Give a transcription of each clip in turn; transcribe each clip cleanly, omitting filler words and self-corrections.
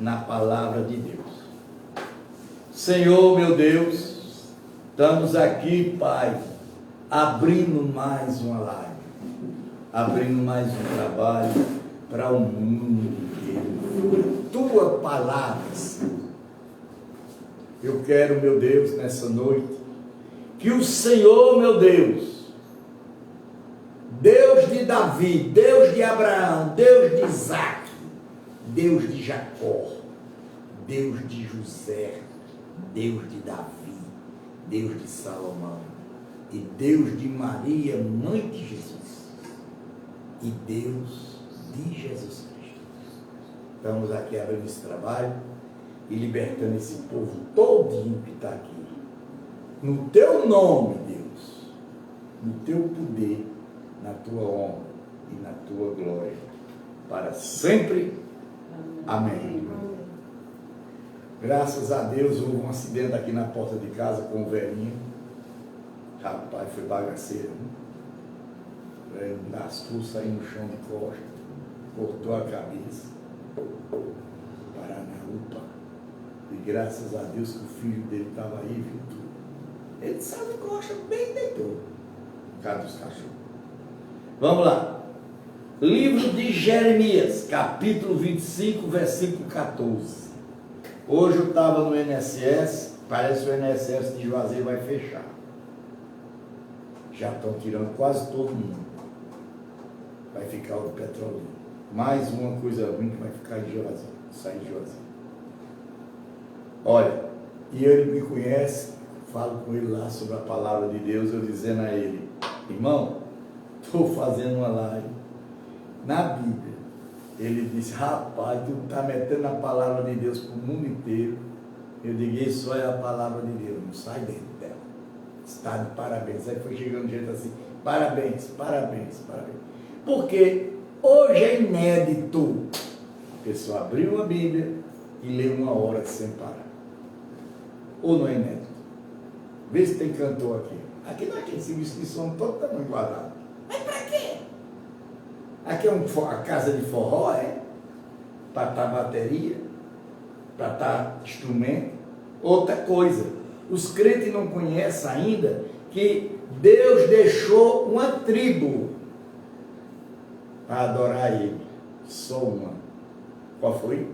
na palavra de Deus. Senhor, meu Deus, estamos aqui, Pai, abrindo mais uma live, abrindo mais um trabalho para o mundo inteiro. Tua palavra, Senhor. Eu quero, meu Deus, nessa noite, que o Senhor, meu Deus, Deus de Davi, Deus de Abraão, Deus de Isaac, Deus de Jacó, Deus de José, Deus de Davi, Deus de Salomão, e Deus de Maria, mãe de Jesus, e Deus de Jesus Cristo. Estamos aqui abrindo esse trabalho e libertando esse povo todinho que está aqui. No teu nome, Deus, no teu poder, na tua honra e na tua glória, para sempre. Amém. Graças a Deus, houve um acidente aqui na porta de casa com o velhinho. Rapaz, foi bagaceiro. O velho lascou, saiu no chão de costa, cortou a cabeça. Parar na UPA. E graças a Deus que o filho dele estava aí, viu tudo. Ele saiu de costa, bem deitou. Por causa dos cachorros. Vamos lá. Livro de Jeremias, capítulo 25, versículo 14. Hoje eu estava no INSS, parece que o INSS de Juazeiro vai fechar. Já estão tirando quase todo mundo. Vai ficar o petróleo. Mais uma coisa ruim que vai ficar em Juazeiro, sair de Juazeiro. Olha, e ele me conhece, falo com ele lá sobre a palavra de Deus, eu dizendo a ele, irmão, estou fazendo uma live na Bíblia. Ele disse, rapaz, tu está metendo a palavra de Deus para o mundo inteiro. Eu digo, isso é a palavra de Deus, não sai dentro dela. Está de parabéns. Aí foi chegando gente assim, parabéns, parabéns, parabéns. Porque hoje é inédito a pessoa abrir uma Bíblia e ler uma hora sem parar. Ou não é inédito? Vê se tem cantor aqui. Aqui não é aquele serviço de som todo tamanho quadrado. Mas para quê? Aqui é a casa de forró, é? Para estar bateria, para estar instrumento. Outra coisa, os crentes não conhecem ainda que Deus deixou uma tribo para adorar Ele. Só uma. Qual foi?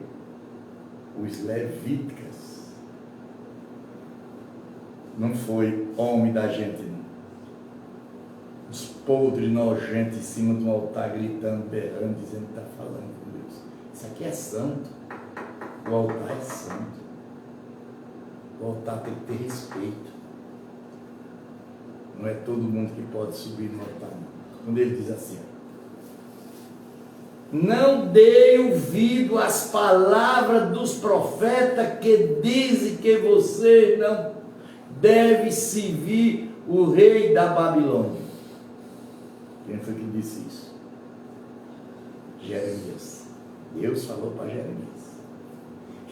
Os levíticas. Não foi homem da gente, não. Os podres nojentos em cima de um altar gritando, berrando, dizendo que está falando com Deus. Isso aqui é santo. O altar é santo. O altar tem que ter respeito. Não é todo mundo que pode subir no altar, não. Quando ele diz assim, não dê ouvido às palavras dos profetas que dizem que você não deve servir o rei da Babilônia. Quem foi que disse isso? Jeremias. Deus falou para Jeremias.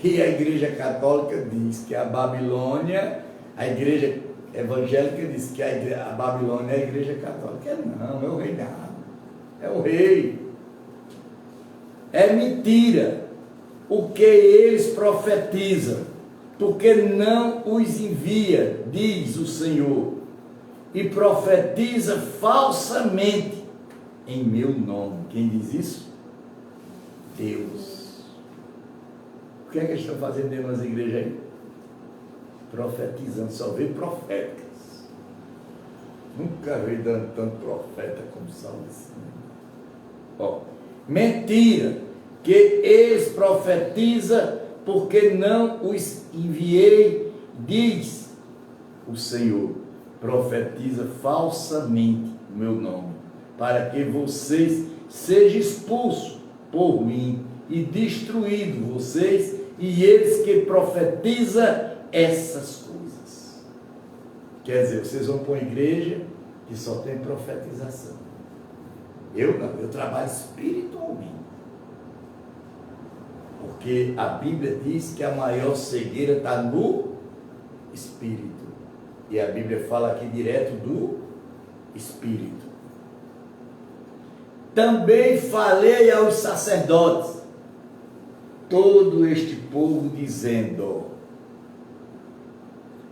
E a igreja católica diz que a Babilônia, a igreja evangélica diz que a Babilônia é a igreja católica. Não, é o reinado. É o rei. É mentira o que eles profetizam, porque não os envia, diz o Senhor, e profetiza falsamente em meu nome. Quem diz isso? Deus. O que é que eles estão fazendo dentro das igrejas aí? Profetizando, só vê profetas. Nunca veio dando tanto profeta como Saulo assim. Ó, mentira, que eles profetizam porque não os enviei, diz o Senhor. Profetiza falsamente o meu nome, para que vocês sejam expulsos por mim e destruídos, vocês e eles que profetizam essas coisas. Quer dizer, vocês vão para uma igreja que só tem profetização. Eu não, eu trabalho espiritualmente. Porque a Bíblia diz que a maior cegueira está no Espírito. E a Bíblia fala aqui direto do Espírito. Também falei aos sacerdotes todo este povo, dizendo: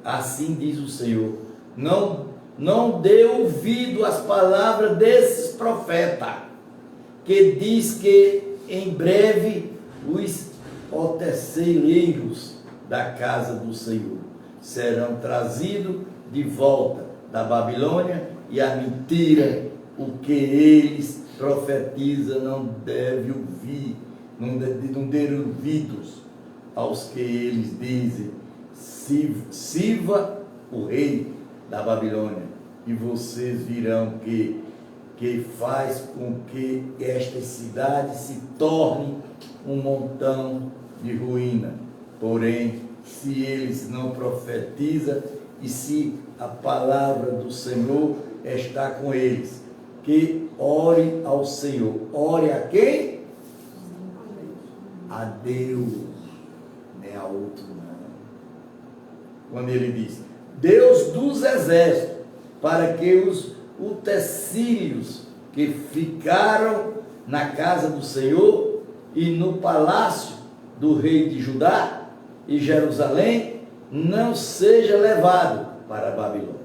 assim diz o Senhor, não dê ouvido às palavras desses profetas, que diz que em breve os oteceleiros da casa do Senhor serão trazidos de volta da Babilônia, e a mentira, o que eles profetizam, não deve ouvir, não ter ouvidos aos que eles dizem: sirva o rei da Babilônia, e vocês virão que faz com que esta cidade se torne um montão de ruína. Porém, se eles não profetizam, e se a palavra do Senhor está com eles, que ore ao Senhor. Ore a quem? A Deus, não é a outro não. Quando ele diz Deus dos exércitos, para que os utensílios que ficaram na casa do Senhor e no palácio do rei de Judá e Jerusalém não seja levado para a Babilônia.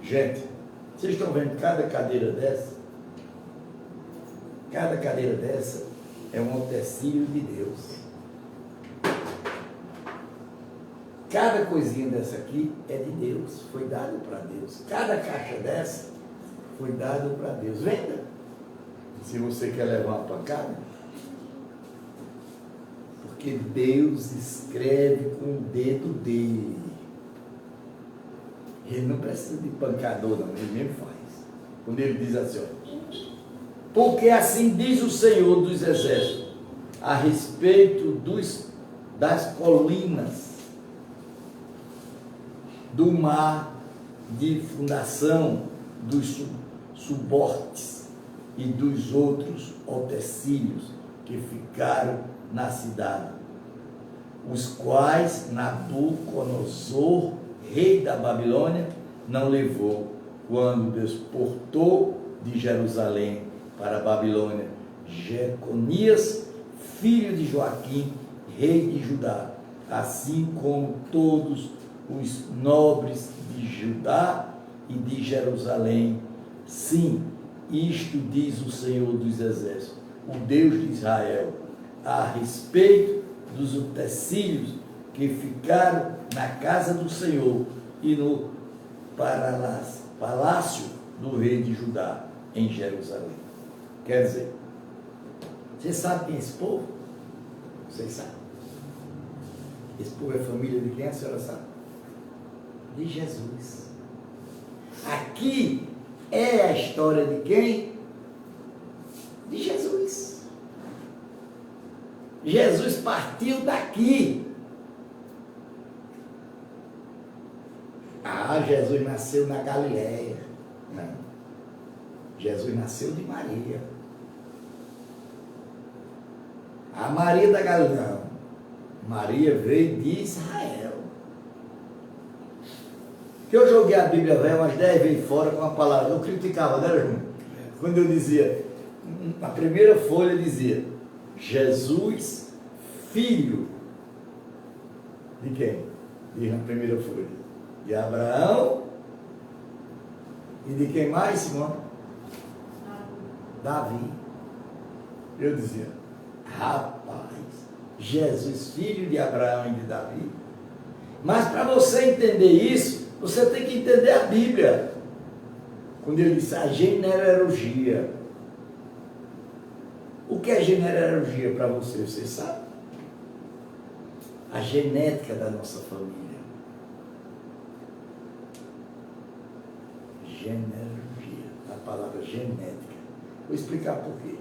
Gente, vocês estão vendo cada cadeira dessa? Cada cadeira dessa é um utensílio de Deus. Cada coisinha dessa aqui é de Deus, foi dado para Deus. Cada caixa dessa foi dado para Deus. Venda. Se você quer levar uma pancada. Porque Deus escreve com o dedo dele. Ele não precisa de pancador, não, ele mesmo faz. Quando ele diz assim, ó, porque assim diz o Senhor dos Exércitos, a respeito das colinas, do mar de fundação, dos subortes e dos outros utensílios que ficaram na cidade, os quais Nabucodonosor, rei da Babilônia, não levou quando deportou de Jerusalém para a Babilônia Jeconias, filho de Joaquim, rei de Judá, assim como todos os nobres de Judá e de Jerusalém. Sim, isto diz o Senhor dos Exércitos, o Deus de Israel, a respeito dos utensílios que ficaram na casa do Senhor e no palácio do rei de Judá em Jerusalém. Quer dizer, você sabe quem é esse povo? Vocês sabem. Esse povo é família de quem a senhora sabe? De Jesus. Aqui é a história de quem? De Jesus. Jesus partiu daqui. Jesus nasceu na Galileia. Não. Jesus nasceu de Maria. A Maria da Galileia. Não. Maria veio de Israel. Que eu joguei a Bíblia velha umas 10 vezes fora com a palavra. Eu criticava, não era, Júnior? Quando eu dizia, na primeira folha dizia, Jesus, filho de quem? Diz na primeira folha. De Abraão e de quem mais, Simone? Davi. Eu dizia, rapaz, Jesus, filho de Abraão e de Davi. Mas para você entender isso, você tem que entender a Bíblia. Quando ele disse a genealogia. O que é genealogia para você? Você sabe? A genética da nossa família. Genealogia, a palavra genética. Vou explicar por quê.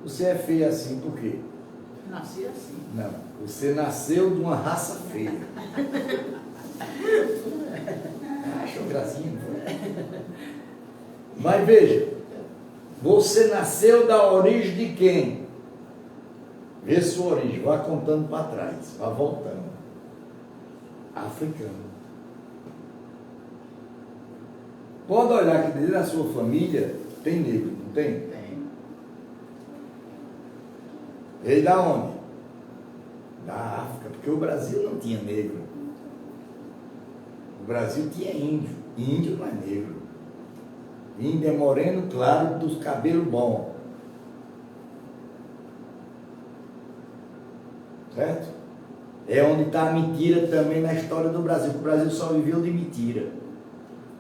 Você é feio assim por quê? Nasci assim. Não, você nasceu de uma raça feia. Achou gracinha, não foi? Mas veja, você nasceu da origem de quem? Vê sua origem, vá contando para trás, vá voltando. Africano. Pode olhar que dentro da sua família tem negro, não tem? Tem. Veio da onde? Da África, porque o Brasil não tinha negro. O Brasil tinha índio. Índio não é negro. Índio é moreno claro, dos cabelos bons. Certo? É onde está a mentira também na história do Brasil. O Brasil só viveu de mentira.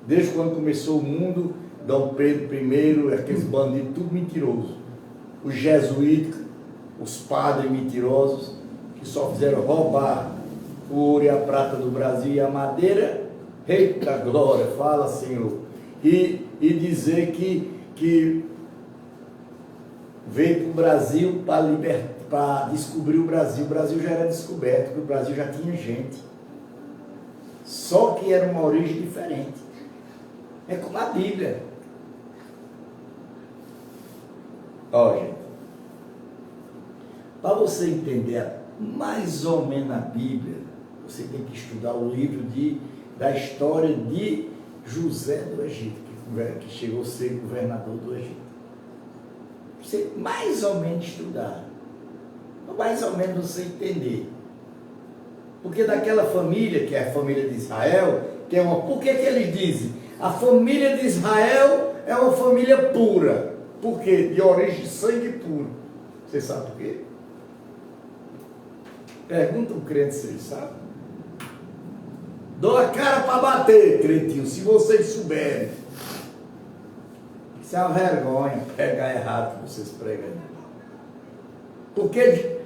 Desde quando começou o mundo, Dom Pedro I, aqueles bandidos, tudo mentiroso. Os jesuítas, os padres mentirosos, que só fizeram roubar o ouro e a prata do Brasil e a madeira. Eita glória, fala Senhor. E dizer que veio para o Brasil para descobrir o Brasil. O Brasil já era descoberto, porque o Brasil já tinha gente. Só que era uma origem diferente. É como a Bíblia. Ó, gente, para você entender mais ou menos a Bíblia, você tem que estudar o livro da história de José do Egito, que chegou a ser governador do Egito. Você mais ou menos estudar, mais ou menos você entender. Porque daquela família, que é a família de Israel, por que eles dizem? A família de Israel é uma família pura. Por quê? De origem de sangue puro. Você sabe por quê? Pergunta um crente se ele sabe. Dou a cara para bater, cretinho, se vocês souberem. Isso é uma vergonha, pregar errado que vocês pregam. Porque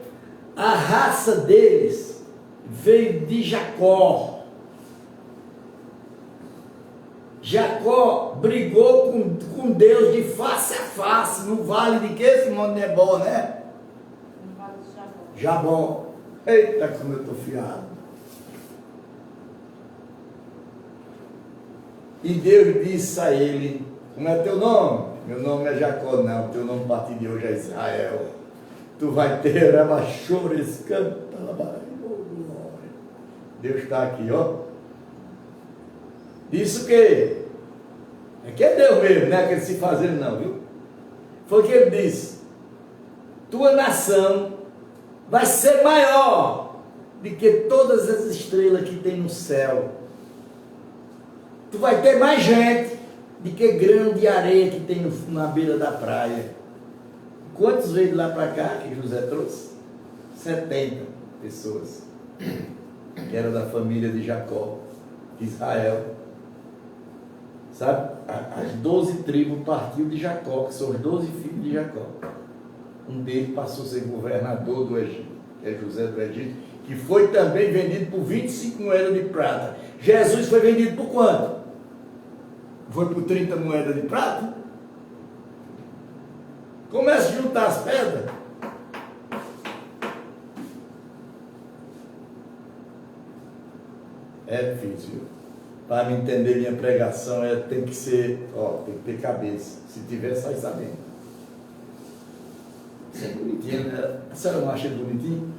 a raça deles veio de Jacó. Jacó brigou com Deus de face a face, no vale de que, Simone Nebó, né? No vale de Jabó. Jabó. Eita, como eu estou fiado. E Deus disse a ele, como é teu nome? Meu nome é Jacó, não, teu nome a partir de hoje é Israel. Tu vai ter amachores, canta, glória. Deus está aqui, ó. Isso que é que é Deus mesmo, não é aquele se fazendo não, viu? Foi o que ele disse. Tua nação vai ser maior do que todas as estrelas que tem no céu. Tu vai ter mais gente do que grão de areia que tem na beira da praia. Quantos veio de lá para cá que José trouxe? 70 pessoas. Que era da família de Jacó, Israel. Sabe? As 12 tribos partiu de Jacó, que são os 12 filhos de Jacó. Um deles passou a ser governador do Egito, que é José do Egito, que foi também vendido por 25 moedas de prata. Jesus foi vendido por quanto? Foi por 30 moedas de prata? Começa a juntar as pedras. É difícil. Para me entender minha pregação, tem que ser, tem que ter cabeça. Se tiver, sai sabendo. Isso é bonitinho, né? A senhora não acha bonitinho?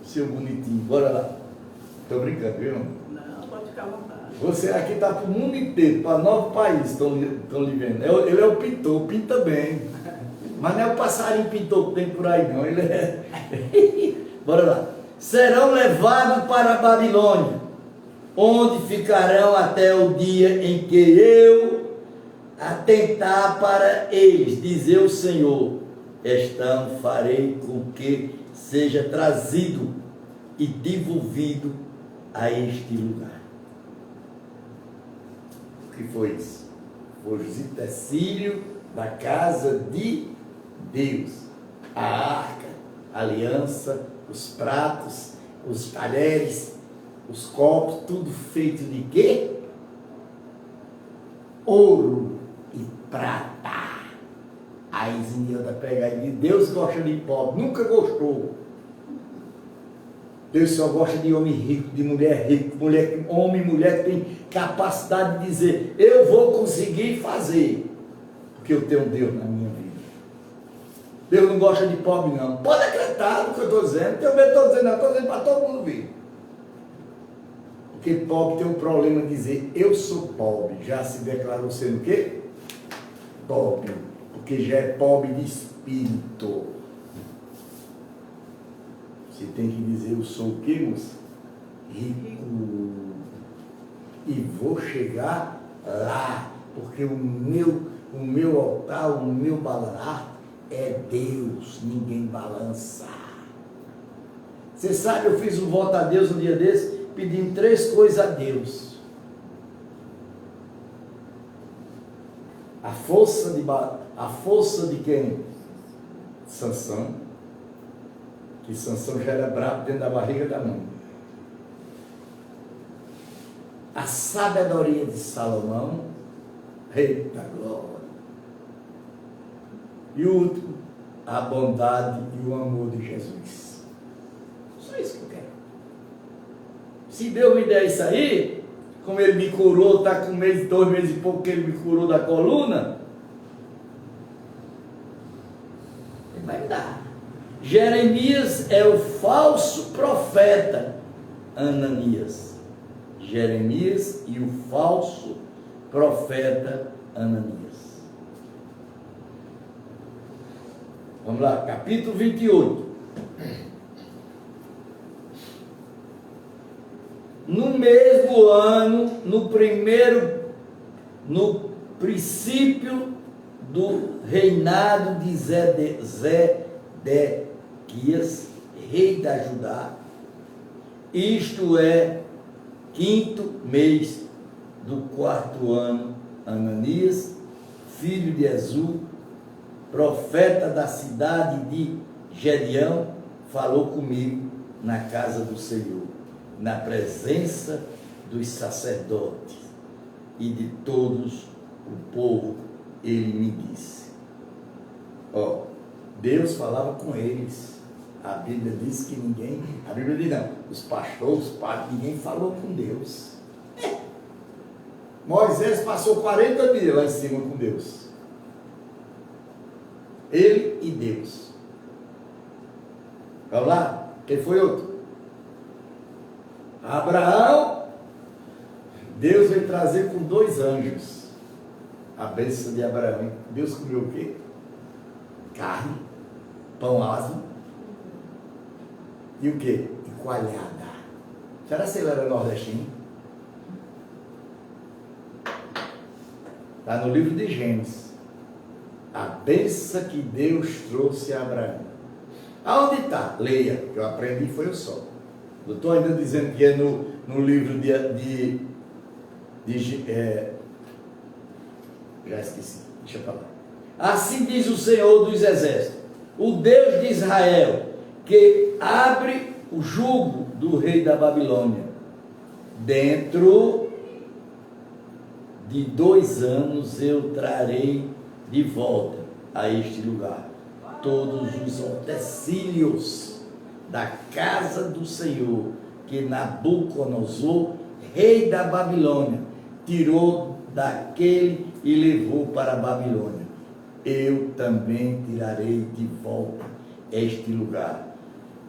Seu bonitinho, bora lá. Estou brincando, viu? Não, pode ficar à vontade. Você aqui está para o mundo inteiro, para 9 países estão lhe vendo. Ele é o pintor, pinta bem. Mas não é o passarinho pintor que tem por aí, não. Ele é. Bora lá. Serão levados para a Babilônia, onde ficarão até o dia em que eu atentar para eles, dizer o Senhor. Então farei com que seja trazido e devolvido a este lugar. O que foi isso? Foi o utensílio da casa de Deus. A arca, a aliança, os pratos, os talheres, os copos, tudo feito de quê? Ouro e prata. Aí Zinilda pega aí, Deus gosta de pobre, nunca gostou. Deus só gosta de homem rico, de mulher rica, homem e mulher que tem capacidade de dizer, eu vou conseguir fazer, porque eu tenho Deus na minha vida. Deus não gosta de pobre não. Pode acreditar no que eu estou dizendo, estou dizendo, não, estou dizendo para todo mundo ver. Porque pobre tem um problema de dizer, eu sou pobre, já se declarou sendo o quê? Pobre, porque já é pobre de espírito. espírito. Você tem que dizer, eu sou o quê, moça? Rico. E vou chegar lá, porque o meu altar, o meu balanço é Deus, ninguém balança. Você sabe, eu fiz um voto a Deus um dia desse, pedindo 3 coisas a Deus. A força de quem? Sansão. Que Sansão já era bravo dentro da barriga da mãe. A sabedoria de Salomão. Eita glória. E o último, a bondade e o amor de Jesus. Só isso que eu quero. Se Deus me der isso aí, como Ele me curou, está com 2 meses e pouco que Ele me curou da coluna, Ele vai me dar. Jeremias é o falso profeta Ananias. Jeremias e o falso profeta Ananias. Vamos lá, capítulo 28. No mesmo ano, no princípio do reinado de Zedequias, rei da Judá, isto é, 5º mês do 4º ano, Ananias, filho de Azul, profeta da cidade de Gedeão, falou comigo na casa do Senhor, na presença dos sacerdotes e de todos o povo. Ele me disse. Deus falava com eles. A Bíblia diz que ninguém, a Bíblia diz não, os pastores, os padres, ninguém falou com Deus. Moisés passou 40 dias lá em cima com Deus. Ele e Deus. Vamos lá? Quem foi outro? Abraão. Deus veio trazer com 2 anjos a bênção de Abraão. Deus comeu o quê? Carne, pão asmo e o quê? E coalhada. Será que ele era nordestino? Está no livro de Gênesis. A bênção que Deus trouxe a Abraão. Aonde está? Leia, que eu aprendi foi o sol. Eu estou ainda dizendo que é no livro já esqueci, deixa eu falar. Assim diz o Senhor dos Exércitos, o Deus de Israel, que abre o jugo do rei da Babilônia. Dentro de 2 anos eu trarei de volta a este lugar todos os utensílios da casa do Senhor, que Nabucodonosor, rei da Babilônia, tirou daquele e levou para a Babilônia. Eu também tirarei de volta este lugar.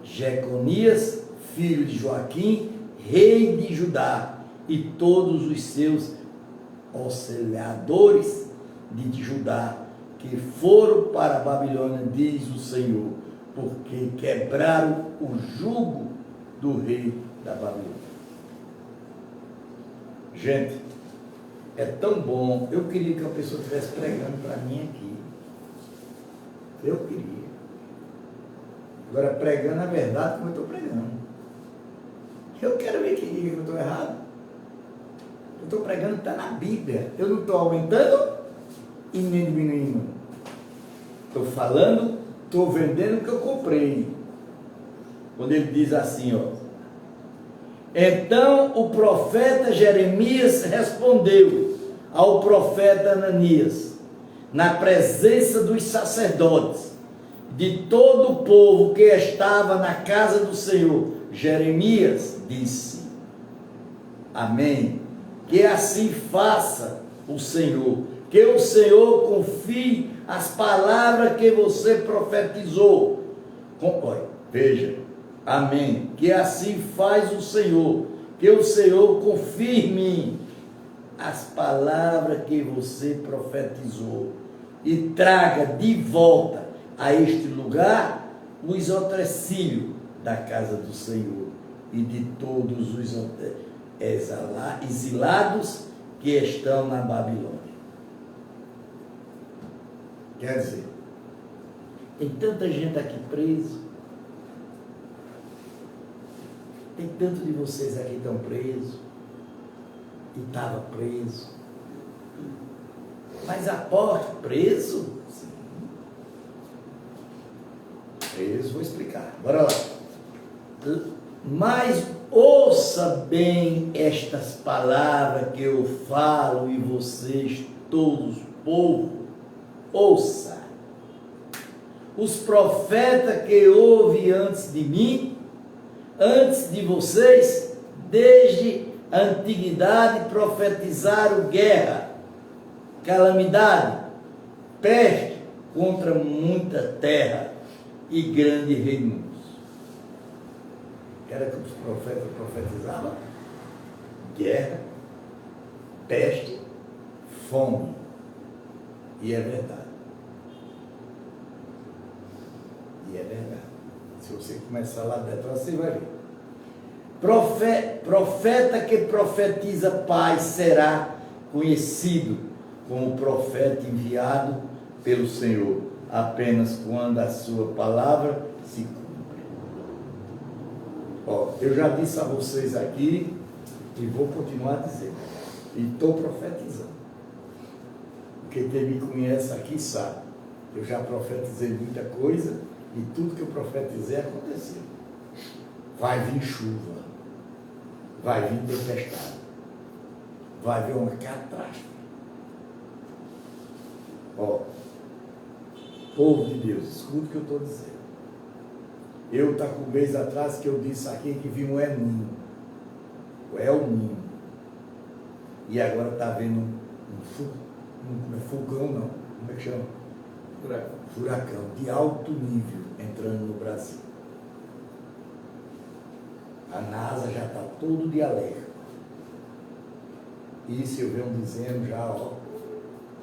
Jeconias, filho de Joaquim, rei de Judá, e todos os seus auxiliadores de Judá, que foram para a Babilônia, diz o Senhor, porque quebraram o jugo do rei da Babilônia. Gente, é tão bom. Eu queria que uma pessoa estivesse pregando para mim aqui. Eu queria. Agora, pregando a verdade como eu estou pregando. Eu quero ver quem diga que eu estou errado. Eu estou pregando o que está na Bíblia. Eu não estou aumentando e nem diminuindo. Estou falando, estou vendendo o que eu comprei. Quando ele diz assim, então o profeta Jeremias respondeu ao profeta Ananias, na presença dos sacerdotes, de todo o povo que estava na casa do Senhor. Jeremias disse, amém, que assim faça o Senhor, que o Senhor confie as palavras que você profetizou. Veja, amém, que assim faz o Senhor, que o Senhor confirme as palavras que você profetizou e traga de volta a este lugar os utensílios da casa do Senhor e de todos os exilados que estão na Babilônia. Quer dizer, tem tanta gente aqui preso, tem tanto de vocês aqui que estão presos, e estava preso, mas a porta, preso? Sim. Preso, vou explicar, bora lá. Mas ouça bem estas palavras que eu falo, e vocês todos, povo, ouça. Os profetas que houve antes de mim, antes de vocês, desde a antiguidade, profetizaram guerra, calamidade, peste contra muita terra e grandes reinos. Era que os profetas profetizavam guerra, peste, fome. E é verdade. E é verdade. Se você começar lá dentro, você vai ver. Profeta que profetiza paz será conhecido como profeta enviado pelo Senhor, apenas quando a sua palavra se cumpre. Ó, eu já disse a vocês aqui, e vou continuar dizendo, e estou profetizando. Quem me conhece aqui sabe, eu já profetizei muita coisa, e tudo que eu profetizei aconteceu. Vai vir chuva, vai vir tempestade, vai vir uma catástrofe. Ó, povo de Deus, escuta o que eu estou dizendo. Eu estava com um mês atrás que eu disse aqui que vi um El Niño. O El Niño. E agora está vendo um fogão, não. Como é que chama? Furacão de alto nível entrando no Brasil. A NASA já está todo de alerta. Isso eu venho dizendo já há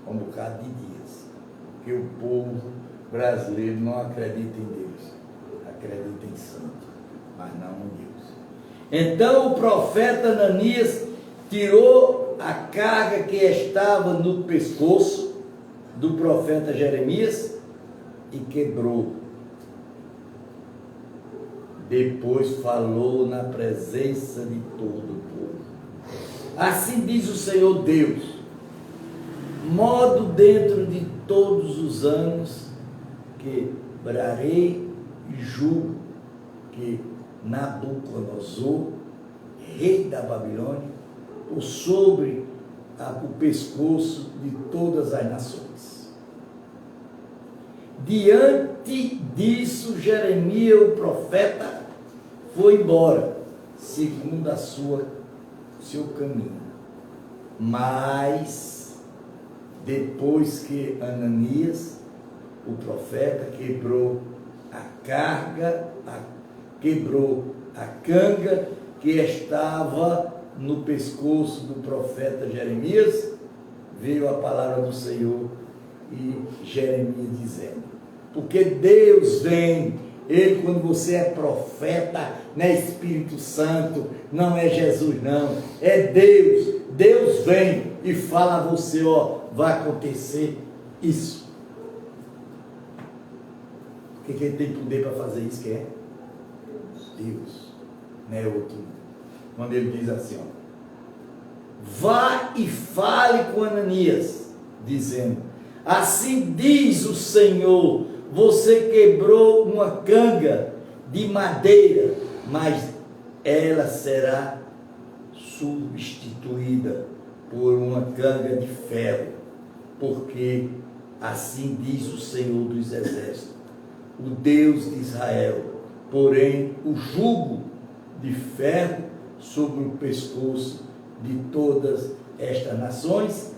um bocado de dias. Que o povo brasileiro não acredita em Deus, acredita em santo, mas não em Deus. Então o profeta Ananias tirou a carga que estava no pescoço do profeta Jeremias e quebrou. Depois falou na presença de todo o povo. Assim diz o Senhor Deus: modo dentro de todos os anos quebrarei e julgo que Nabucodonosor, rei da Babilônia, por sobre o pescoço de todas as nações. Diante disso, Jeremias, o profeta, foi embora, segundo seu caminho. Mas, depois que Ananias, o profeta, quebrou a carga, quebrou a canga que estava no pescoço do profeta Jeremias, veio a palavra do Senhor e Jeremias dizendo, porque Deus vem, Ele, quando você é profeta, não é Espírito Santo, não é Jesus não, é Deus. Deus vem e fala a você, ó, vai acontecer isso. Porque quem tem poder para fazer isso, quem é? Deus, não é outro. Quando ele diz assim, ó, vá e fale com Ananias, dizendo, assim diz o Senhor, você quebrou uma canga de madeira, mas ela será substituída por uma canga de ferro, porque assim diz o Senhor dos Exércitos, o Deus de Israel, porém o jugo de ferro sobre o pescoço de todas estas nações,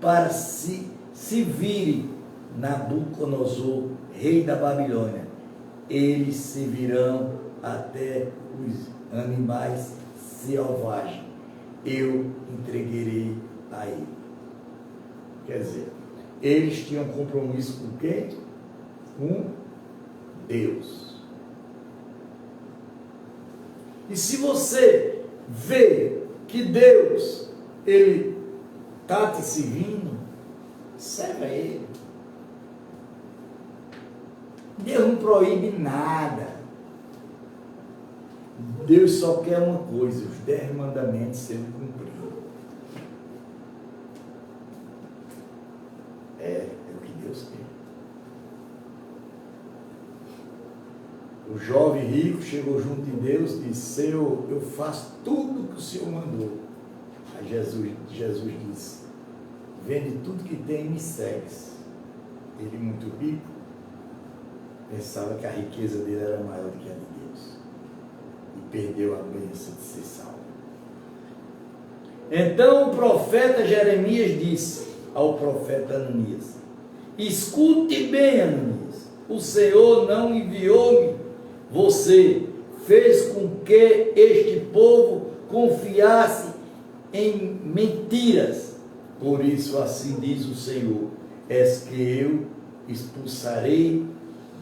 para se virem Nabucodonosor, rei da Babilônia, eles servirão até os animais selvagens, eu entreguei a ele. Quer dizer, eles tinham compromisso com quem? Com Deus. E se você vê que Deus, Ele está te servindo, serve a Ele. Deus não proíbe nada. Deus só quer uma coisa, os 10 mandamentos sendo cumpridos. É o que Deus quer. O jovem rico chegou junto de Deus e disse: Senhor, eu faço tudo o que o Senhor mandou. Aí Jesus disse: vende tudo que tem e me segues. Ele, muito rico, pensava que a riqueza dele era maior do que a de Deus. E perdeu a bênção de ser salvo. Então o profeta Jeremias disse ao profeta Ananias: escute bem, Ananias, o Senhor não enviou-me. Você fez com que este povo confiasse em mentiras. Por isso, assim diz o Senhor: és que eu expulsarei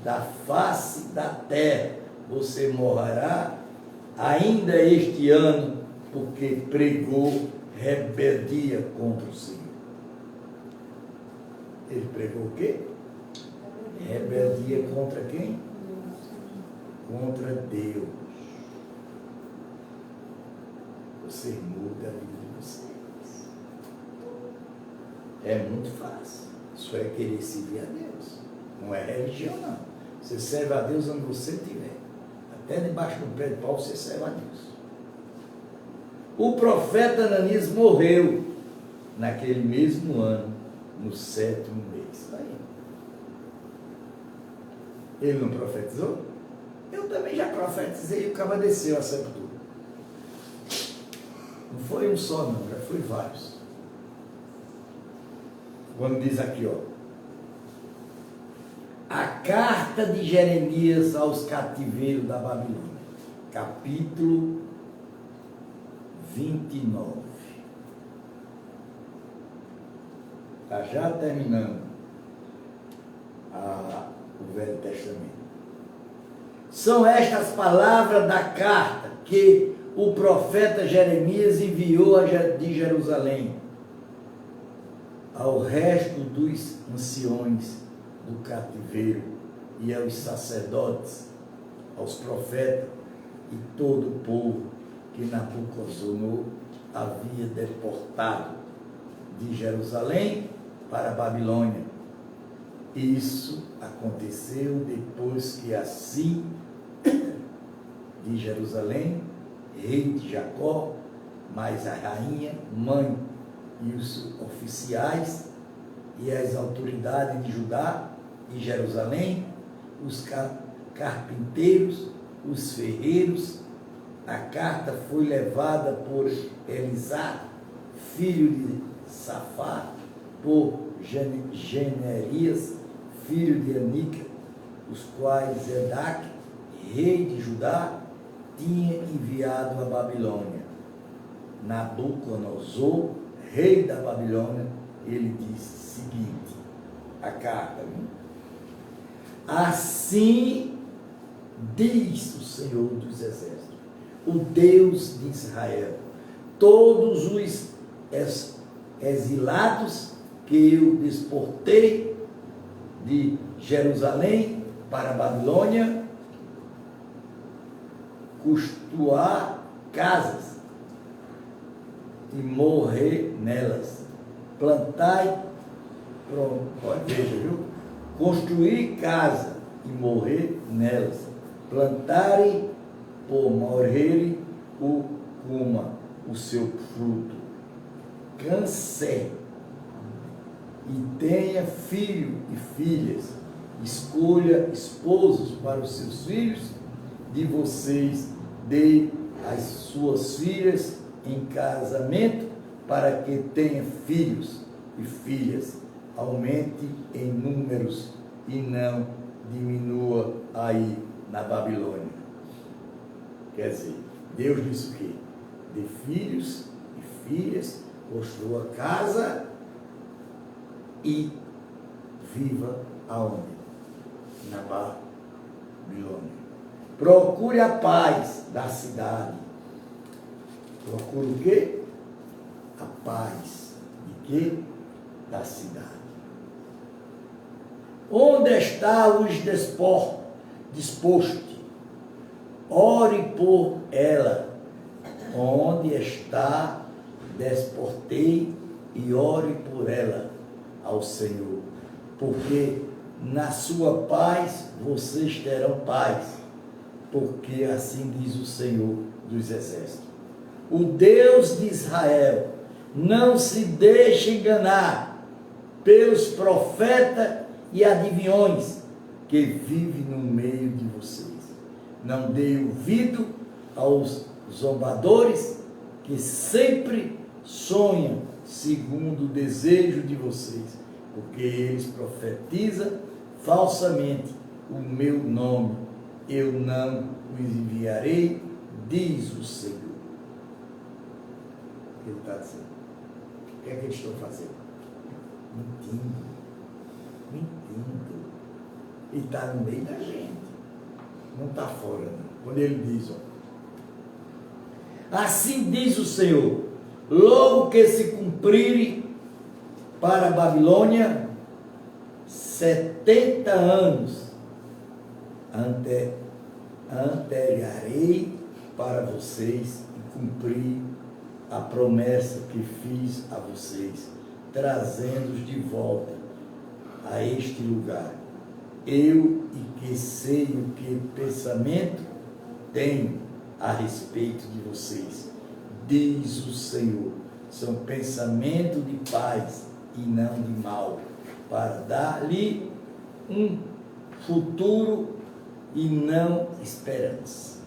da face da terra. Você morrerá ainda este ano, porque pregou rebeldia contra o Senhor. Ele pregou o quê? Rebeldia contra quem? Contra Deus. Você muda a vida de vocês. É muito fácil. Isso é querer servir a Deus. Não é religião, não. Você serve a Deus onde você estiver. Até debaixo do pé de pau você serve a Deus. O profeta Ananias morreu naquele mesmo ano, no 7º mês. Aí. Ele não profetizou? Eu também já profetizei e o cara desceu a sepultura. Não foi um só não, já foi vários. Quando diz aqui, ó, a carta de Jeremias aos cativeiros da Babilônia, capítulo 29. Está já terminando o Velho Testamento. São estas palavras da carta que o profeta Jeremias enviou de Jerusalém ao resto dos anciões do cativeiro e aos sacerdotes, aos profetas e todo o povo que Nabucodonosor havia deportado de Jerusalém para a Babilônia. Isso aconteceu depois que assim de Jerusalém, rei de Jacó, mais a rainha, mãe e os oficiais e as autoridades de Judá e Jerusalém, os carpinteiros, os ferreiros, a carta foi levada por Elisá, filho de Safá, por Generias, filho de Anica, os quais Zedac, rei de Judá, tinha enviado a Babilônia. Nabucodonosor, rei da Babilônia, ele disse o seguinte, a carta: assim diz o Senhor dos Exércitos, o Deus de Israel, todos os exilados que eu deportei de Jerusalém para a Babilônia, construir casas e morrer nelas. Plantai, veja, viu? Construir casa e morrer nelas. Plantarem por morrerem coma o seu fruto. Canse e tenha filho e filhas. Escolha esposos para os seus filhos de vocês, dê as suas filhas em casamento para que tenha filhos e filhas. Aumente em números e não diminua aí na Babilônia. Quer dizer, Deus disse o quê? De filhos e filhas, construa casa e viva aonde? Na Babilônia. Procure a paz da cidade. Procure o quê? A paz. De quê? Da cidade. Onde está os disposto? Ore por ela. Onde está, desportei e ore por ela ao Senhor. Porque na sua paz vocês terão paz. Porque assim diz o Senhor dos Exércitos. O Deus de Israel, não se deixe enganar pelos profetas e adivinhões que vivem no meio de vocês. Não dê ouvido aos zombadores que sempre sonham segundo o desejo de vocês, porque eles profetizam falsamente o meu nome. Eu não os enviarei, diz o Senhor. O que ele está dizendo? O que é que eles estão fazendo? Mentindo. E está no meio da gente. Não está fora, não. Quando ele diz, assim diz o Senhor, logo que se cumprirem para a Babilônia 70 anos, anteriarei para vocês e cumprir a promessa que fiz a vocês, trazendo-os de volta a este lugar. Eu e que sei o que pensamento tenho a respeito de vocês, diz o Senhor, são pensamentos de paz e não de mal, para dar-lhe um futuro e não esperança.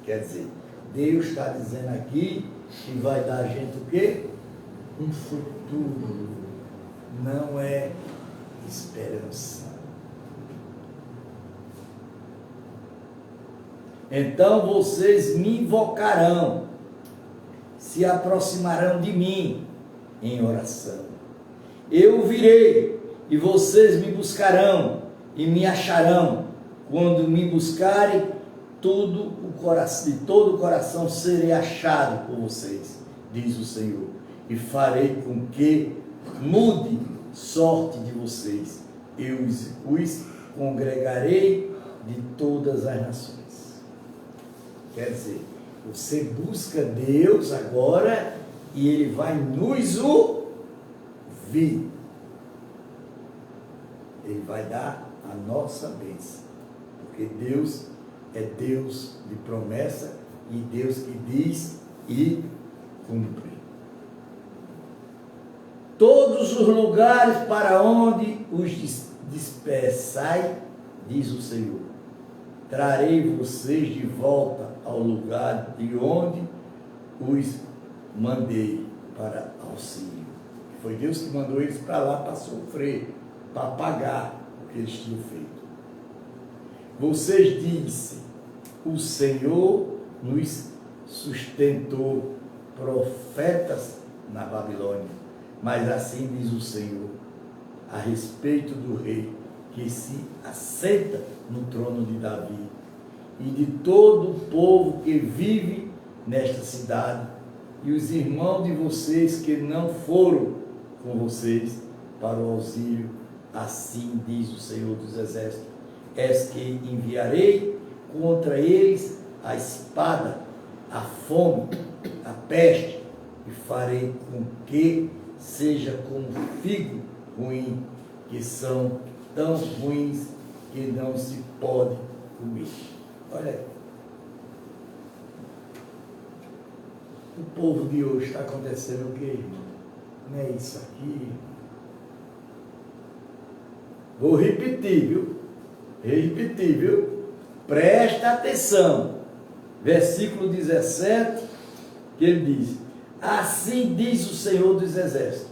Quer dizer, Deus está dizendo aqui que vai dar a gente o quê? Um futuro, não é esperança. Então vocês me invocarão, se aproximarão de mim em oração. Eu virei e vocês me buscarão e me acharão. Quando me buscarem, de todo o coração serei achado por vocês, diz o Senhor. E farei com que mude sorte de vocês. Eu os congregarei de todas as nações. Quer dizer, você busca Deus agora e Ele vai nos ouvir. Ele vai dar a nossa bênção. Porque Deus é Deus de promessa e Deus que diz e cumpre. Todos os lugares para onde os dispersai, diz o Senhor, trarei vocês de volta ao lugar de onde os mandei para auxílio. Foi Deus que mandou eles para lá para sofrer, para pagar o que eles tinham feito. Vocês dizem, o Senhor nos sustentou profetas na Babilônia, mas assim diz o Senhor a respeito do rei que se assenta no trono de Davi e de todo o povo que vive nesta cidade e os irmãos de vocês que não foram com vocês para o auxílio, assim diz o Senhor dos Exércitos, és que enviarei contra eles a espada, a fome, a peste, e farei com que seja como figo ruim, que são tão ruins que não se pode comer. Olha aí. O povo de hoje está acontecendo o quê, irmão? Não é isso aqui? Vou repetir, viu? Repetir, viu? Presta atenção. Versículo 17, que ele diz, assim diz o Senhor dos Exércitos,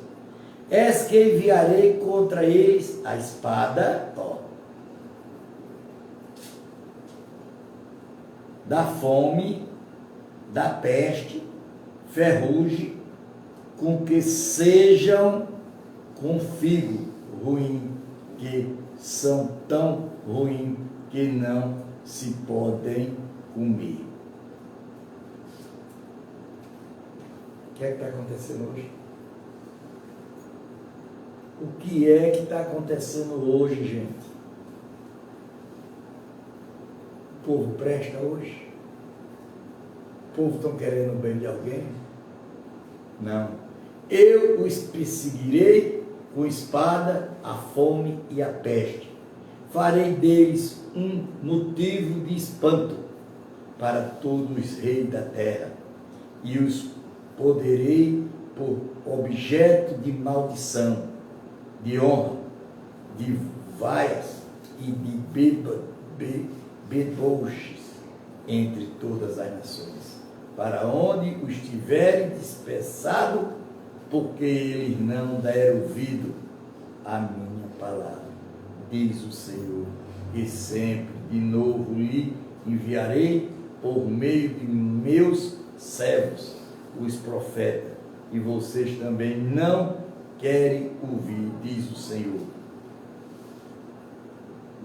és que enviarei contra eles a espada, da fome, da peste, ferrugem, com que sejam com figo ruim, que são tão ruim que não se podem comer. O que é que está acontecendo hoje? O que é que está acontecendo hoje, gente? O povo presta hoje? O povo está querendo o bem de alguém? Não. Eu os perseguirei com espada, a fome e a peste. Farei deles um motivo de espanto para todos os reis da terra, e os poderei por objeto de maldição, de honra, de vaias e de deboches entre todas as nações, para onde os tiverem dispersado, porque eles não deram ouvido à minha palavra, diz o Senhor, e sempre de novo lhe enviarei por meio de meus servos, os profetas, e vocês também não querem ouvir, diz o Senhor.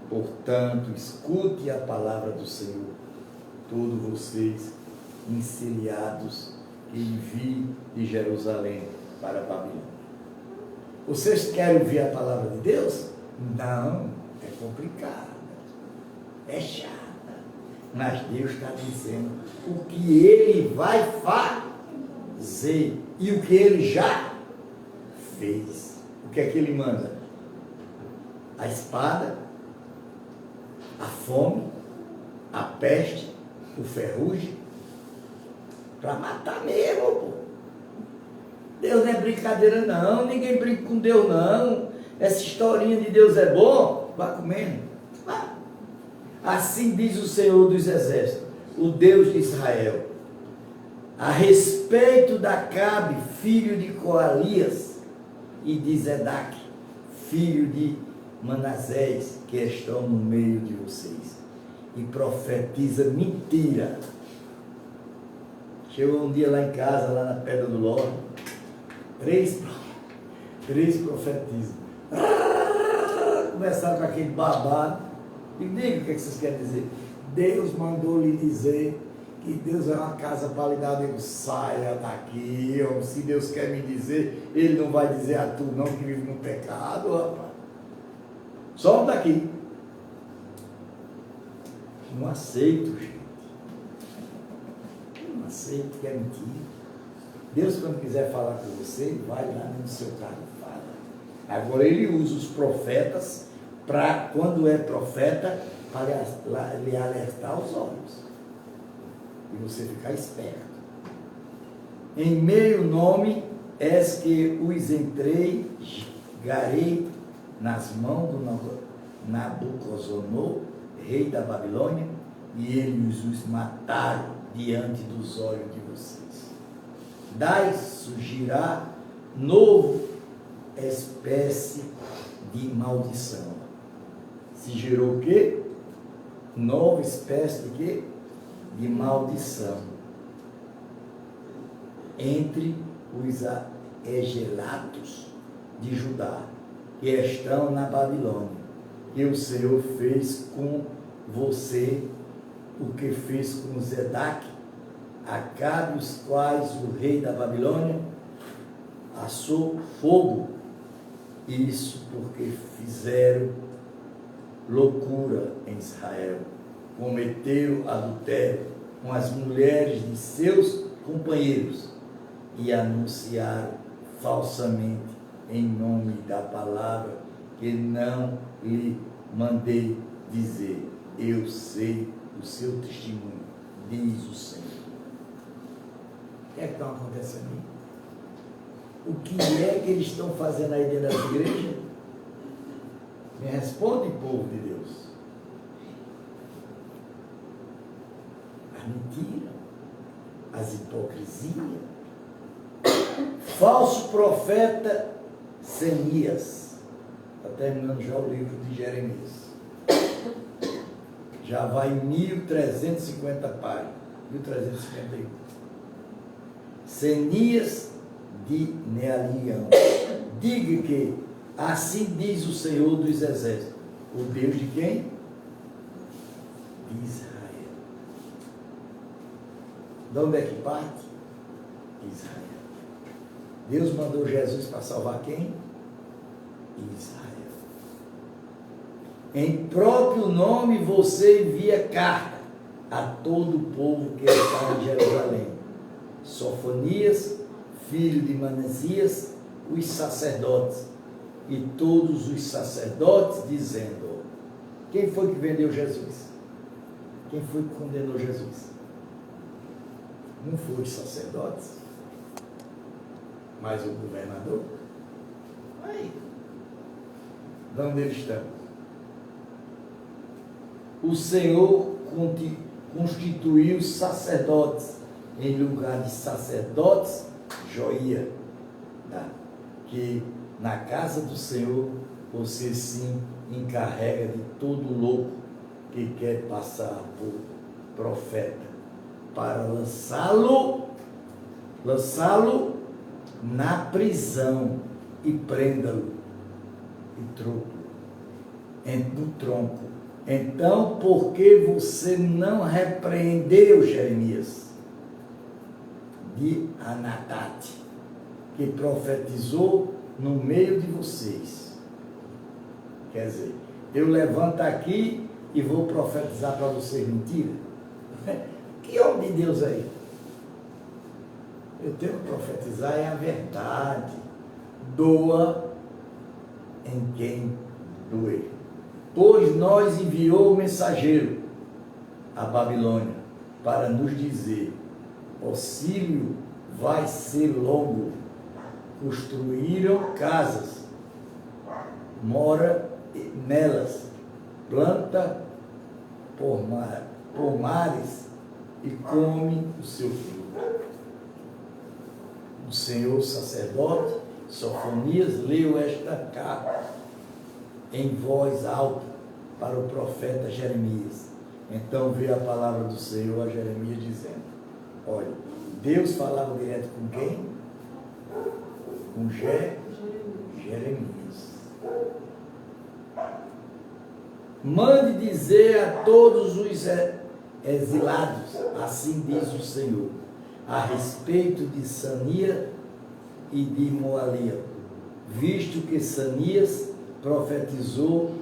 Portanto, escute a palavra do Senhor, todos vocês encilhados que enviem de Jerusalém para a Babilônia. Vocês querem ouvir a palavra de Deus? Não, é complicada, é chata, mas Deus está dizendo o que Ele vai fazer e o que Ele já fez. O que é que Ele manda? A espada, a fome, a peste, o ferrugem, para matar mesmo, pô. Deus não é brincadeira não, ninguém brinca com Deus não. Essa historinha de Deus é bom, vá comendo. Vá. Assim diz o Senhor dos Exércitos, o Deus de Israel, a respeito de Acabe, filho de Coalias, e de Zedaque, filho de Manassés, que estão no meio de vocês, e profetiza mentira. Chegou um dia lá em casa, lá na Pedra do Lorde, três profetizam. Começaram com aquele babado. E diga o que vocês querem dizer. Deus mandou lhe dizer que Deus é uma casa para lhe dar. Deus, saia daqui. Se Deus quer me dizer, Ele não vai dizer a tu não que vive no pecado, rapaz. Some daqui. Não aceito, gente. Não aceito que é mentira. Deus, quando quiser falar com você, vai lá no seu carro e fala. Agora, Ele usa os profetas para, quando é profeta, para lhe alertar os olhos. E você ficar esperto. Em meu nome és que os entregarei nas mãos do Nabucodonosor, rei da Babilônia, e eles os mataram diante dos olhos de vocês. Daí surgirá novo espécie de maldição. Se gerou o quê? Nova espécie de quê? De maldição. Entre os egelatos de Judá, que estão na Babilônia. E o Senhor fez com você o que fez com Zedaque, Acabe, os quais o rei da Babilônia assou fogo. Isso porque fizeram loucura em Israel, cometeram adultério com as mulheres de seus companheiros e anunciaram falsamente em nome da palavra que não lhe mandei dizer. Eu sei o seu testemunho, diz o Senhor. O que é que está acontecendo aí? O que é que eles estão fazendo aí dentro das igrejas? Me responde, povo de Deus. A mentira, as hipocrisias. Falso profeta Semias. Está terminando já o livro de Jeremias. Já vai em 1350 páginas. 1351. Semias de Nealião. Diga que assim diz o Senhor dos Exércitos. O Deus de quem? de Israel. De onde é que parte? Israel. Deus mandou Jesus para salvar quem? Israel. Em próprio nome você envia carta a todo o povo que está em Jerusalém. Sofonias, filho de Manassias, os sacerdotes, e todos os sacerdotes, dizendo: quem foi que vendeu Jesus? Quem foi que condenou Jesus? Não foram os sacerdotes, mas o governador. Aí, de onde eles estão? O Senhor constituiu sacerdotes em lugar de sacerdotes, Joia, que na casa do Senhor você sim encarrega de todo louco que quer passar por profeta, para lançá-lo na prisão e prenda-lo no tronco. Então, por que você não repreendeu Jeremias de Anatate, que profetizou no meio de vocês? Quer dizer, eu levanto aqui e vou profetizar para vocês mentira? Que homem de Deus aí? Eu tenho que profetizar é a verdade. Doa em quem doer. Pois nós enviou o mensageiro à Babilônia para nos dizer: o Sírio vai ser longo. Construíram casas, mora nelas, planta pomares e come o seu fruto. O Senhor sacerdote Sofonias leu esta carta em voz alta para o profeta Jeremias. Então veio a palavra do Senhor a Jeremias dizendo: olha, Deus falava direto com quem? Com Jeremias. Mande dizer a todos os exilados, assim diz o Senhor, a respeito de Sania e de Moalia, visto que Sanias profetizou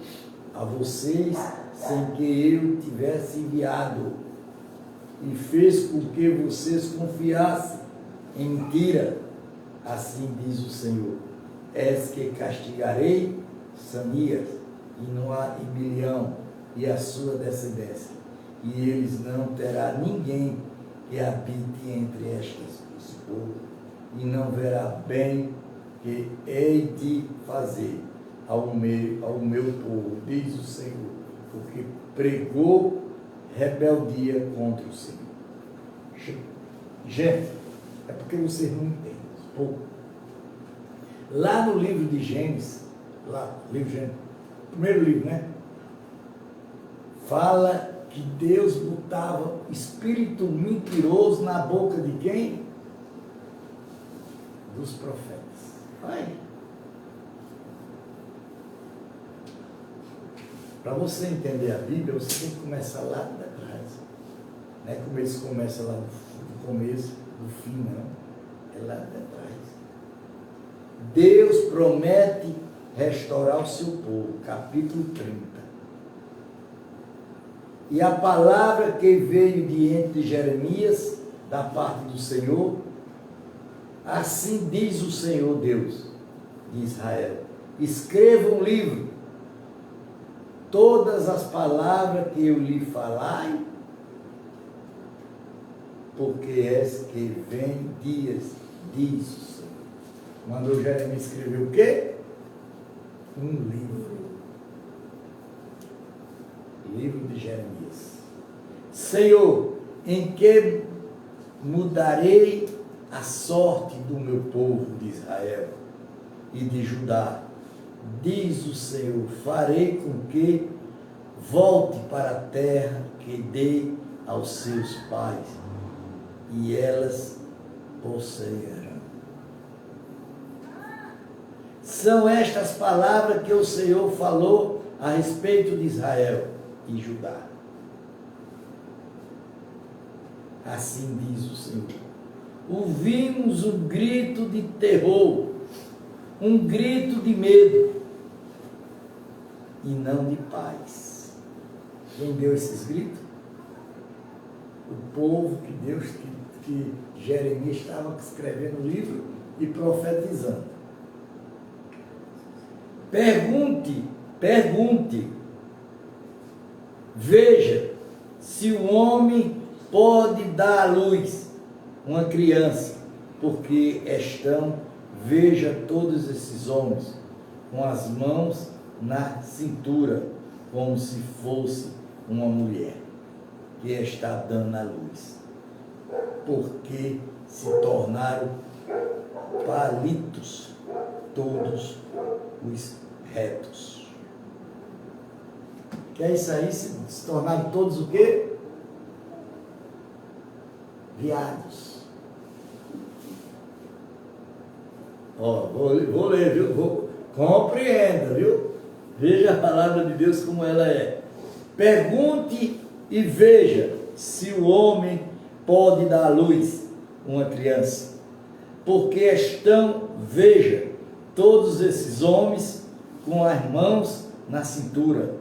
a vocês sem que eu tivesse enviado, e fez com que vocês confiassem em mentira. Assim diz o Senhor: és que castigarei Sanias e Bilião e a sua descendência, e eles não terá ninguém que habite entre estas pessoas, e não verá bem que hei de fazer ao meu povo, diz o Senhor, porque pregou rebeldia contra o Senhor. Gente, é porque vocês não entendem. Pouco. Lá no livro de Gênesis, primeiro livro, né? Fala que Deus botava espírito mentiroso na boca de quem? Dos profetas. Aí. Para você entender a Bíblia, você tem que começar lá de trás. Não é como eles começam lá do começo, do fim, não. É lá de trás. Deus promete restaurar o seu povo, capítulo 30. E a palavra que veio diante de Jeremias, da parte do Senhor, assim diz o Senhor Deus de Israel: escreva um livro, todas as palavras que eu lhe falai, porque és que vem dias, diz o Senhor. Mandou Jeremias escrever o quê? Um livro. Livro de Jeremias. Senhor, em que mudarei a sorte do meu povo de Israel e de Judá? Diz o Senhor: farei com que volte para a terra que dei aos seus pais, e elas possuirão. São estas palavras que o Senhor falou a respeito de Israel e Judá. Assim diz o Senhor. Ouvimos um grito de terror, um grito de medo, e não de paz. Quem deu esses gritos? O povo que Deus, que Jeremias estava escrevendo o livro e profetizando. Pergunte, veja se o homem pode dar à luz uma criança, porque veja todos esses homens com as mãos na cintura, como se fosse uma mulher que está dando à luz, porque se tornaram palitos todos os retos. Que é isso aí? Se tornaram todos o quê? Viados. Ó, vou ler, viu? Compreenda, viu? Veja a palavra de Deus como ela é. Pergunte e veja se o homem pode dar à luz uma criança. Porque veja, todos esses homens com as mãos na cintura,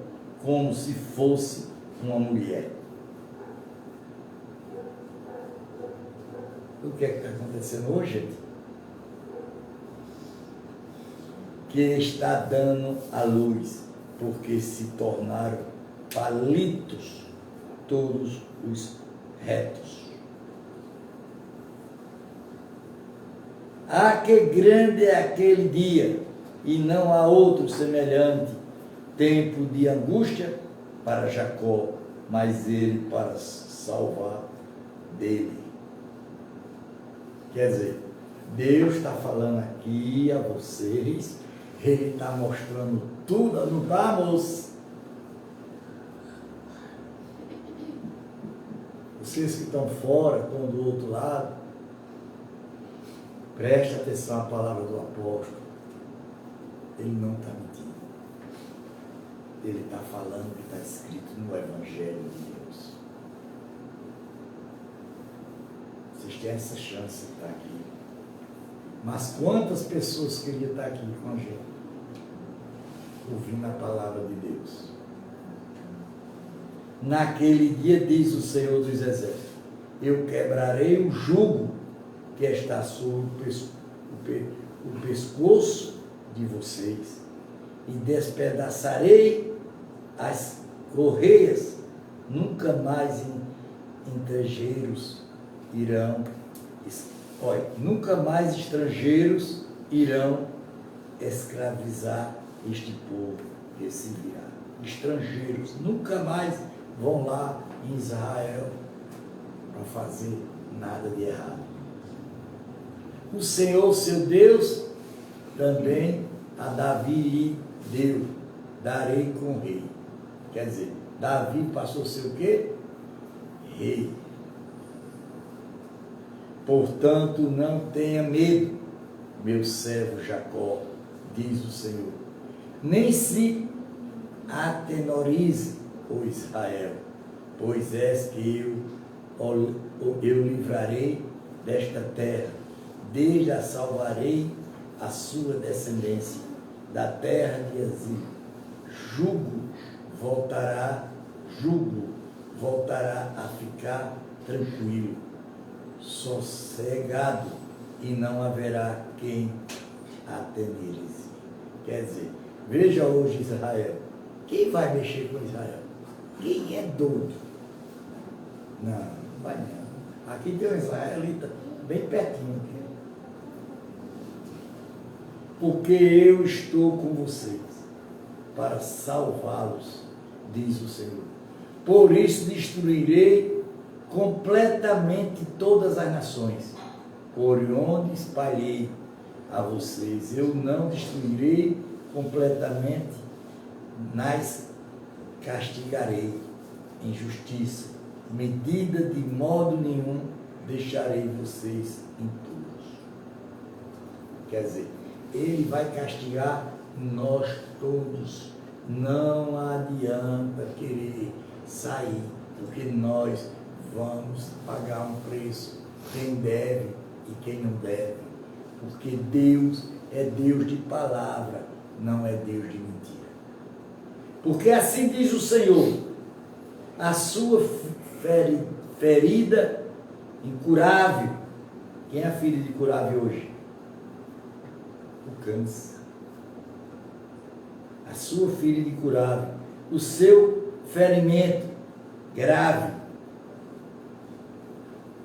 como se fosse uma mulher. O que é que está acontecendo hoje, gente? Que está dando à luz, porque se tornaram palitos todos os retos. Ah, que grande é aquele dia, e não há outro semelhante, tempo de angústia para Jacó, mas ele para salvar dele. Quer dizer, Deus está falando aqui a vocês, Ele está mostrando tudo, não está, moço? Vocês que estão fora, estão do outro lado, preste atenção à palavra do apóstolo. Ele não está mentindo. Ele está falando o que está escrito no Evangelho de Deus. Vocês têm essa chance de estar aqui. Mas quantas pessoas queriam estar aqui com a gente, ouvindo a palavra de Deus? Naquele dia, diz o Senhor dos Exércitos, eu quebrarei o jugo que está sobre o pescoço de vocês e despedaçarei as correias, nunca mais estrangeiros irão escravizar este povo que se virá. Estrangeiros nunca mais vão lá em Israel para fazer nada de errado. O Senhor, seu Deus, também a Davi deu, darei com o rei. Quer dizer, Davi passou a ser o quê? Rei. Portanto, não tenha medo, meu servo Jacó, diz o Senhor. Nem se atenorize, ó Israel, pois és que eu livrarei desta terra, desde a salvarei a sua descendência da terra de exílio. Jugo voltará a ficar tranquilo, sossegado, e não haverá quem atemerize. Quer dizer, veja hoje Israel. Quem vai mexer com Israel? Quem é doido? Não vai não. Aqui tem um israelita bem pertinho aqui. Porque eu estou com vocês para salvá-los, diz o Senhor. Por isso destruirei completamente todas as nações, por onde espalhei a vocês. Eu não destruirei completamente, mas castigarei em justiça, medida de modo nenhum deixarei vocês impuros. Quer dizer, Ele vai castigar nós todos. Não adianta querer sair, porque nós vamos pagar um preço, quem deve e quem não deve, porque Deus é Deus de palavra, não é Deus de mentira. Porque assim diz o Senhor, a sua ferida incurável. Quem é a ferida incurável hoje? O câncer. A sua ferida incurável, o seu ferimento grave.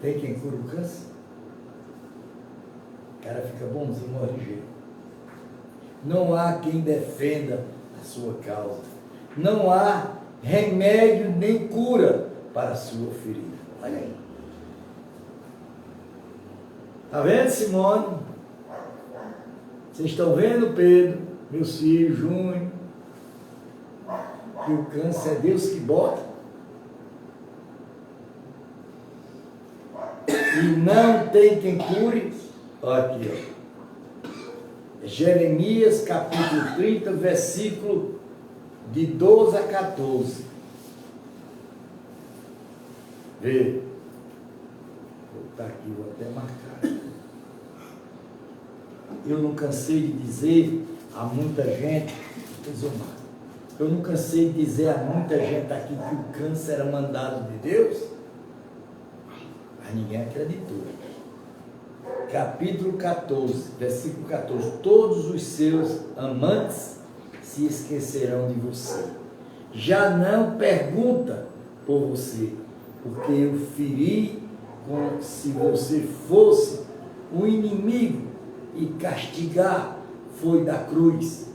Tem quem cura o câncer? O cara fica bonzinho, morre ligeiro. Não há quem defenda a sua causa. Não há remédio nem cura para a sua ferida. Olha aí. Está vendo, Simone? Vocês estão vendo, Pedro, meus filhos, Júnior, que o câncer é Deus que bota? E não tem quem cure. Olha aqui, ó. Jeremias capítulo 30, versículo de 12 a 14. Vê. Vou botar aqui, vou até marcar. Eu não cansei de dizer a muita gente, eu não cansei de dizer a muita gente aqui que o câncer era mandado de Deus, mas ninguém acreditou. Capítulo 14, versículo 14. Todos os seus amantes se esquecerão de você. Já não pergunta por você, porque eu feri como se você fosse um inimigo e castigar foi da cruz.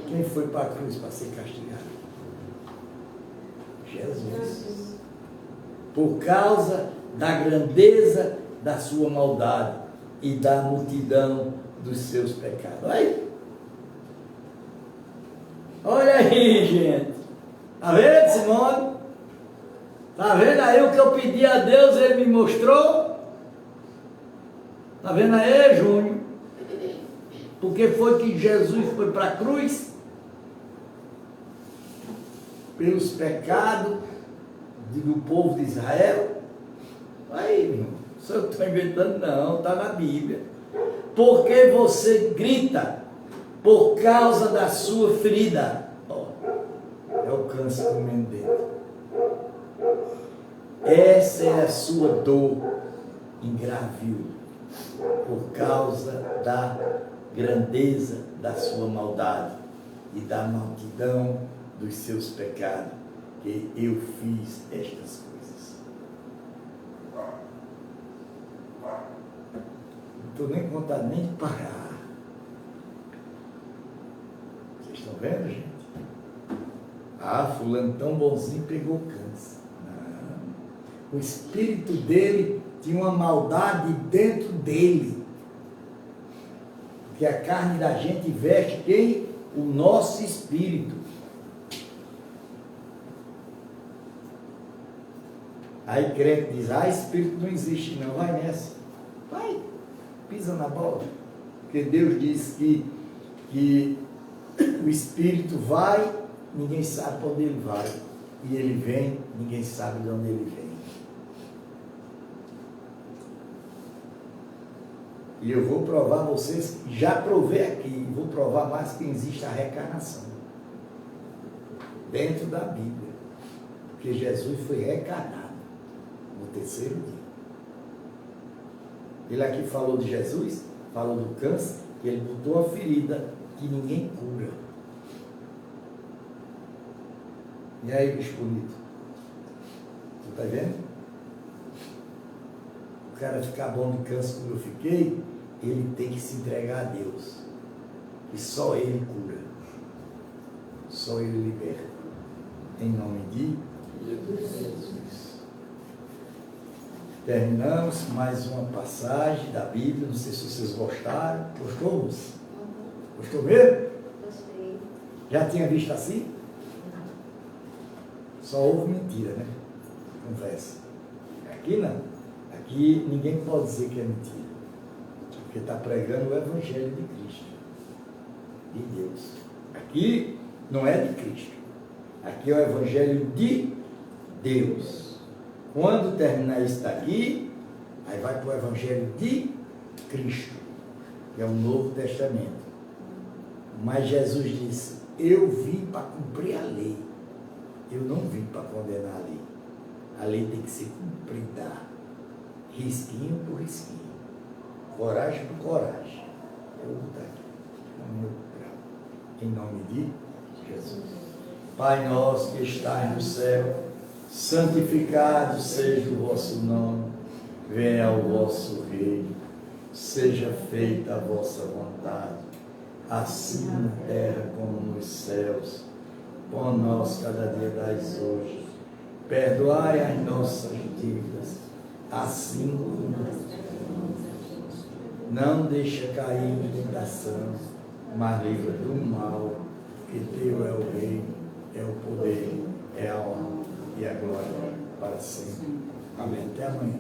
Quem foi para a cruz para ser castigado? Jesus. Por causa da grandeza da sua maldade e da multidão dos seus pecados. Olha aí. Olha aí, gente. Está vendo, Simone? Está vendo aí o que eu pedi a Deus, Ele me mostrou? Está vendo aí, Júnior? Porque foi que Jesus foi para a cruz? Pelos pecados do povo de Israel? Aí, irmão, isso eu estou inventando não, está na Bíblia. Porque você grita por causa da sua ferida? Ó, é o câncer comendo dentro. Essa é a sua dor em gravio, por causa da grandeza da sua maldade e da multidão dos seus pecados, que eu fiz estas coisas. Não estou nem com vontade nem de parar. Vocês estão vendo, gente? Ah, fulano tão bonzinho pegou câncer. Não. O espírito dele tinha uma maldade dentro dele. Porque a carne da gente veste quem? O nosso espírito. Aí crente diz, espírito não existe não, vai nessa. Vai, pisa na bola. Porque Deus diz que o espírito vai, ninguém sabe para onde ele vai. E ele vem, ninguém sabe de onde ele vem. E eu vou provar a vocês, já provei aqui, vou provar mais que existe a reencarnação. Dentro da Bíblia. Porque Jesus foi reencarnado no terceiro dia. Ele aqui falou de Jesus, falou do câncer, que ele botou a ferida que ninguém cura. E aí, bicho bonito? Você está vendo? O cara ficar bom de câncer como eu fiquei, ele tem que se entregar a Deus. E só Ele cura. Só Ele liberta. Em nome de Jesus. Terminamos mais uma passagem da Bíblia. Não sei se vocês gostaram. Gostou, moça? Gostou mesmo? Gostei. Já tinha visto assim? Só houve mentira, né? Conversa. Aqui não. Aqui ninguém pode dizer que é mentira. Porque está pregando o Evangelho de Cristo. De Deus. Aqui não é de Cristo. Aqui é o Evangelho de Deus. Quando terminar isso daqui, aí vai para o Evangelho de Cristo, que é o Novo Testamento. Mas Jesus disse, eu vim para cumprir a lei. Eu não vim para condenar a lei. A lei tem que ser cumprida, risquinho por risquinho, coragem por coragem. Eu vou botar aqui, no meu grau, em nome de Jesus. Pai nosso que estás no céu, santificado seja o vosso nome, venha o vosso reino, seja feita a vossa vontade, assim na terra como nos céus. Pão nosso cada dia dais hoje, perdoai as nossas dívidas, assim como nós perdoamos. Não deixa cair em tentação, mas livra do mal, que teu é o reino, é o poder, é a honra e a glória para sempre. Amém. Até amanhã.